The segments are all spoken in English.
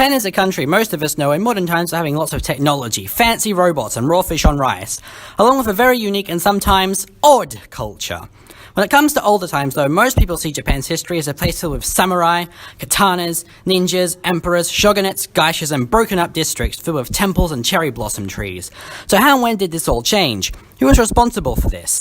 Japan is a country most of us know in modern times for having lots of technology, fancy robots and raw fish on rice, along with a very unique and sometimes odd culture. When it comes to older times though, most people see Japan's history as a place filled with samurai, katanas, ninjas, emperors, shogunates, geishas and broken up districts filled with temples and cherry blossom trees. So how and when did this all change? Who was responsible for this?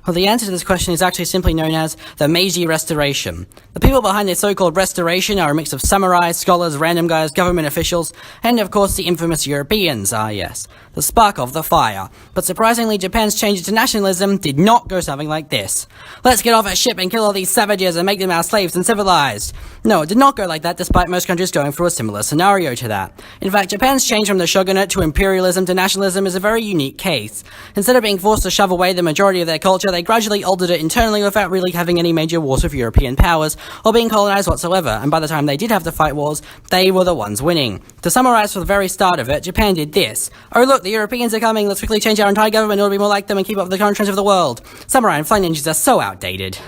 Well, the answer to this question is actually simply known as the Meiji Restoration. The people behind this so-called restoration are a mix of samurai, scholars, random guys, government officials, and of course the infamous Europeans, yes, the spark of the fire. But surprisingly, Japan's change to nationalism did not go something like this. Let's get off a ship and kill all these savages and make them our slaves and civilized. No, it did not go like that, despite most countries going through a similar scenario to that. In fact, Japan's change from the shogunate to imperialism to nationalism is a very unique case. Instead of being forced to shove away the majority of their culture, they gradually altered it internally without really having any major wars with European powers or being colonized whatsoever, and by the time they did have to fight wars, they were the ones winning. To summarize from the very start of it, Japan did this. Oh look, the Europeans are coming, let's quickly change our entire government in order to be more like them and keep up with the current trends of the world. Samurai and flying ninjas are so outdated.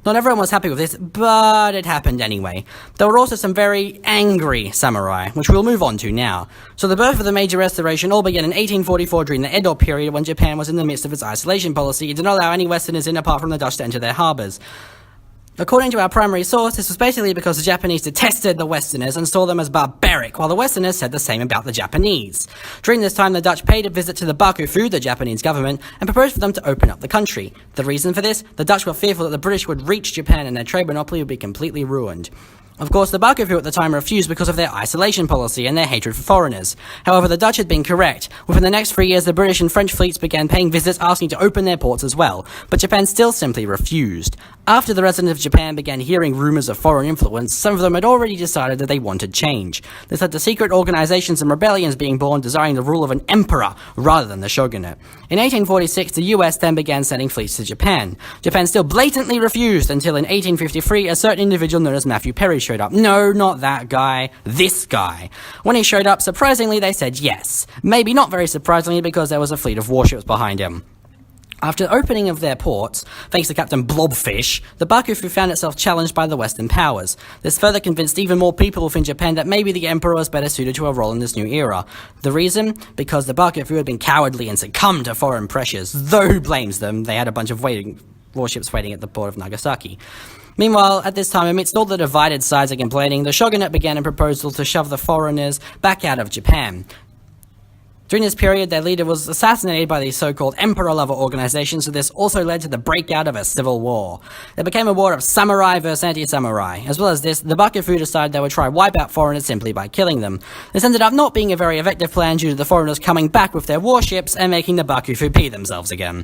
Not everyone was happy with this, but it happened anyway. There were also some very angry samurai, which we'll move on to now. So the birth of the Meiji Restoration all began in 1844 during the Edo period when Japan was in the midst of its isolation policy. It did not allow any Westerners in apart from the Dutch to enter their harbours. According to our primary source, this was basically because the Japanese detested the Westerners and saw them as barbaric, while the Westerners said the same about the Japanese. During this time, the Dutch paid a visit to the Bakufu, the Japanese government, and proposed for them to open up the country. The reason for this? The Dutch were fearful that the British would reach Japan and their trade monopoly would be completely ruined. Of course, the Bakufu at the time refused because of their isolation policy and their hatred for foreigners. However, the Dutch had been correct. Within the next 3 years, the British and French fleets began paying visits asking to open their ports as well, but Japan still simply refused. After the residents of Japan began hearing rumors of foreign influence, some of them had already decided that they wanted change. This led to secret organizations and rebellions being born desiring the rule of an emperor rather than the shogunate. In 1846, the US then began sending fleets to Japan. Japan still blatantly refused until in 1853, a certain individual known as Matthew Perry showed up. No, not that guy, this guy. When he showed up, surprisingly, they said yes. Maybe not very surprisingly because there was a fleet of warships behind him. After the opening of their ports, thanks to Captain Blobfish, the Bakufu found itself challenged by the Western powers. This further convinced even more people within Japan that maybe the emperor was better suited to a role in this new era. The reason? Because the Bakufu had been cowardly and succumbed to foreign pressures. Though who blames them? They had a bunch of warships waiting at the port of Nagasaki. Meanwhile, at this time, amidst all the divided sides and complaining, the shogunate began a proposal to shove the foreigners back out of Japan. During this period, their leader was assassinated by these so-called emperor-lover organizations, so this also led to the breakout of a civil war. It became a war of samurai versus anti-samurai. As well as this, the Bakufu decided they would try wipe out foreigners simply by killing them. This ended up not being a very effective plan due to the foreigners coming back with their warships and making the Bakufu pee themselves again.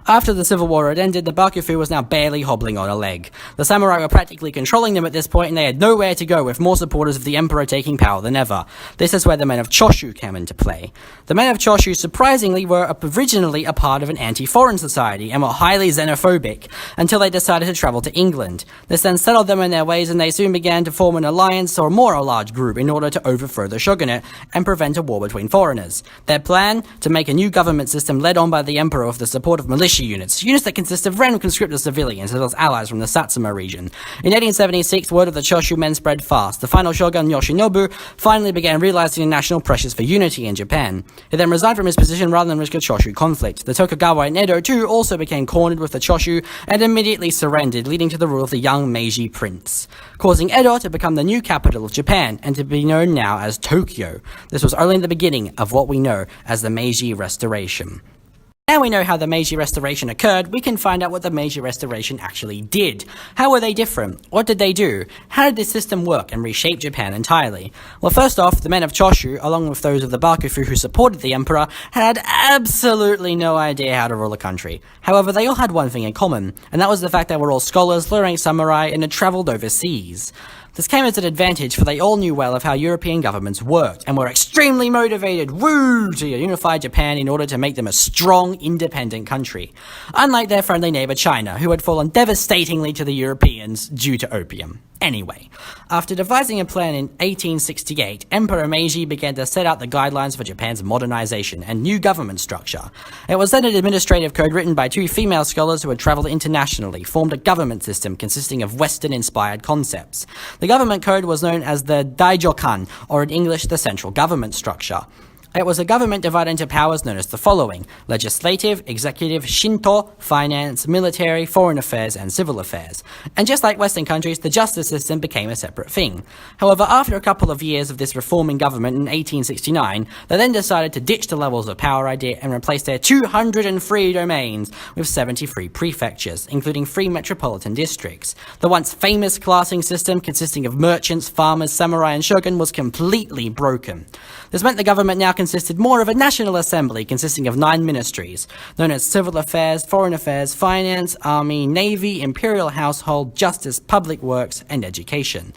After the civil war had ended, the Bakufu was now barely hobbling on a leg. The samurai were practically controlling them at this point, and they had nowhere to go with more supporters of the emperor taking power than ever. This is where the men of Choshu came into play. The men of Choshu, surprisingly, were originally a part of an anti-foreign society and were highly xenophobic, until they decided to travel to England. This then settled them in their ways, and they soon began to form an alliance or more a large group in order to overthrow the shogunate and prevent a war between foreigners. Their plan? To make a new government system led on by the emperor with the support of militia units that consist of random conscripted civilians as well as allies from the Satsuma region. In 1876, word of the Choshu men spread fast. The final shogun, Yoshinobu, finally began realizing the national pressures for unity in Japan. He then resigned from his position rather than risk a Choshu conflict. The Tokugawa in Edo too also became cornered with the Choshu and immediately surrendered, leading to the rule of the young Meiji prince, causing Edo to become the new capital of Japan and to be known now as Tokyo. This was only the beginning of what we know as the Meiji Restoration. Now we know how the Meiji Restoration occurred, we can find out what the Meiji Restoration actually did. How were they different? What did they do? How did this system work and reshape Japan entirely? Well, first off, the men of Choshu, along with those of the Bakufu who supported the emperor, had absolutely no idea how to rule a country. However, they all had one thing in common, and that was the fact they were all scholars, learning samurai, and had travelled overseas. This came as an advantage, for they all knew well of how European governments worked, and were extremely motivated, to unify Japan in order to make them a strong, independent country. Unlike their friendly neighbour China, who had fallen devastatingly to the Europeans due to opium. Anyway, after devising a plan in 1868, Emperor Meiji began to set out the guidelines for Japan's modernization and new government structure. It was then an administrative code written by two female scholars who had traveled internationally, formed a government system consisting of Western-inspired concepts. The government code was known as the Daijokan, or in English, the central government structure. It was a government divided into powers known as the following: legislative, executive, Shinto, finance, military, foreign affairs, and civil affairs. And just like Western countries, the justice system became a separate thing. However, after a couple of years of this reforming government in 1869, they then decided to ditch the levels of power idea and replace their 203 domains with 73 prefectures, including 3 metropolitan districts. The once famous classing system consisting of merchants, farmers, samurai, and shogun was completely broken. This meant the government now consisted more of a national assembly consisting of 9 ministries, known as civil affairs, foreign affairs, finance, army, navy, imperial household, justice, public works, and education.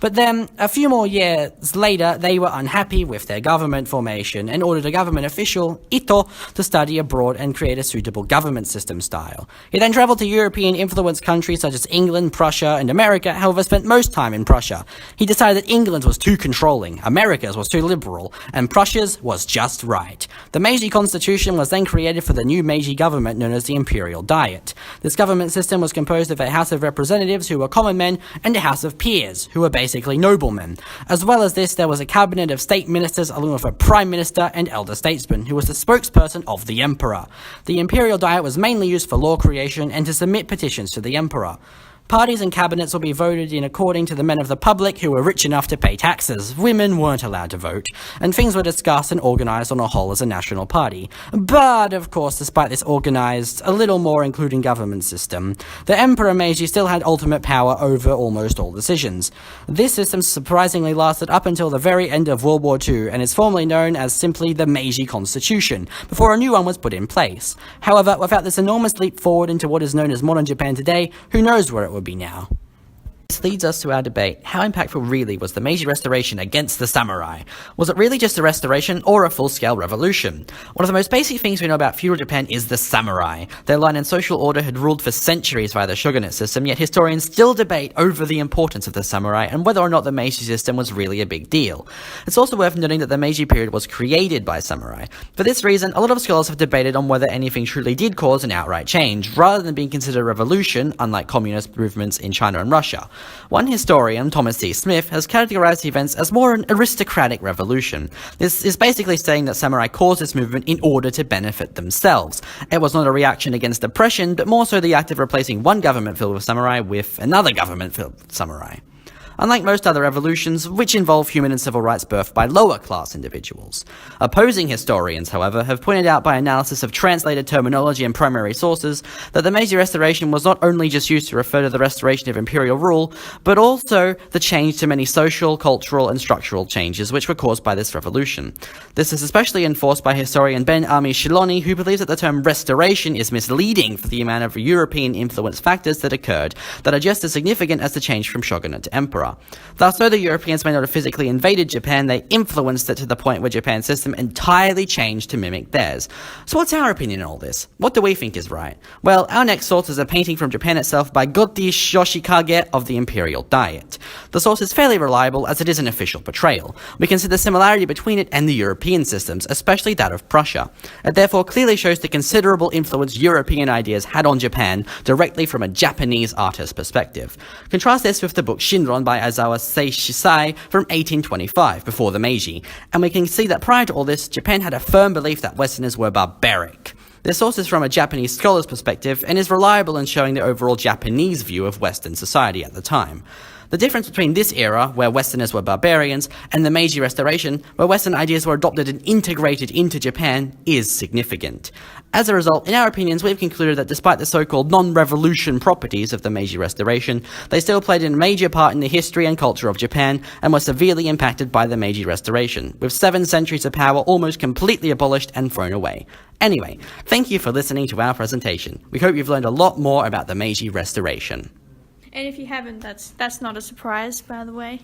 But then, a few more years later, they were unhappy with their government formation and ordered a government official, Ito, to study abroad and create a suitable government system style. He then travelled to European-influenced countries such as England, Prussia, and America, however spent most time in Prussia. He decided that England's was too controlling, America's was too liberal, and Prussia's was just right. The Meiji Constitution was then created for the new Meiji government known as the Imperial Diet. This government system was composed of a House of Representatives who were common men and a House of Peers who were basically noblemen. As well as this, there was a cabinet of state ministers along with a prime minister and elder statesman who was the spokesperson of the emperor. The Imperial Diet was mainly used for law creation and to submit petitions to the emperor. Parties and cabinets will be voted in according to the men of the public who were rich enough to pay taxes. Women weren't allowed to vote, and things were discussed and organised on a whole as a national party. But, of course, despite this organised, a little more including government system, the Emperor Meiji still had ultimate power over almost all decisions. This system surprisingly lasted up until the very end of World War II, and is formally known as simply the Meiji Constitution, before a new one was put in place. However, without this enormous leap forward into what is known as modern Japan today, who knows where it would be now. This leads us to our debate. How impactful really was the Meiji Restoration against the samurai? Was it really just a restoration or a full-scale revolution? One of the most basic things we know about feudal Japan is the samurai. Their line in social order had ruled for centuries via the shogunate system, yet historians still debate over the importance of the samurai and whether or not the Meiji system was really a big deal. It's also worth noting that the Meiji period was created by samurai. For this reason, a lot of scholars have debated on whether anything truly did cause an outright change, rather than being considered a revolution, unlike communist movements in China and Russia. One historian, Thomas C. Smith, has categorized the events as more an aristocratic revolution. This is basically saying that samurai caused this movement in order to benefit themselves. It was not a reaction against oppression, but more so the act of replacing one government filled with samurai with another government filled with samurai. Unlike most other revolutions, which involve human and civil rights birthed by lower-class individuals. Opposing historians, however, have pointed out by analysis of translated terminology and primary sources that the Meiji Restoration was not only just used to refer to the restoration of imperial rule, but also the change to many social, cultural, and structural changes which were caused by this revolution. This is especially enforced by historian Ben Ami Shiloni, who believes that the term restoration is misleading for the amount of European-influenced factors that occurred that are just as significant as the change from shogunate to emperor. Thus, though the Europeans may not have physically invaded Japan, they influenced it to the point where Japan's system entirely changed to mimic theirs. So what's our opinion on all this? What do we think is right? Well, our next source is a painting from Japan itself by Gotō Yoshikage of the Imperial Diet. The source is fairly reliable as it is an official portrayal. We can see the similarity between it and the European systems, especially that of Prussia. It therefore clearly shows the considerable influence European ideas had on Japan directly from a Japanese artist's perspective. Contrast this with the book Shinron by Aizawa Seishisai from 1825, before the Meiji, and we can see that prior to all this, Japan had a firm belief that Westerners were barbaric. This source is from a Japanese scholar's perspective and is reliable in showing the overall Japanese view of Western society at the time. The difference between this era, where Westerners were barbarians, and the Meiji Restoration, where Western ideas were adopted and integrated into Japan, is significant. As a result, in our opinions, we've concluded that despite the so-called non-revolution properties of the Meiji Restoration, they still played a major part in the history and culture of Japan, and were severely impacted by the Meiji Restoration, with 7 centuries of power almost completely abolished and thrown away. Anyway, thank you for listening to our presentation. We hope you've learned a lot more about the Meiji Restoration. And if you haven't, that's not a surprise, by the way.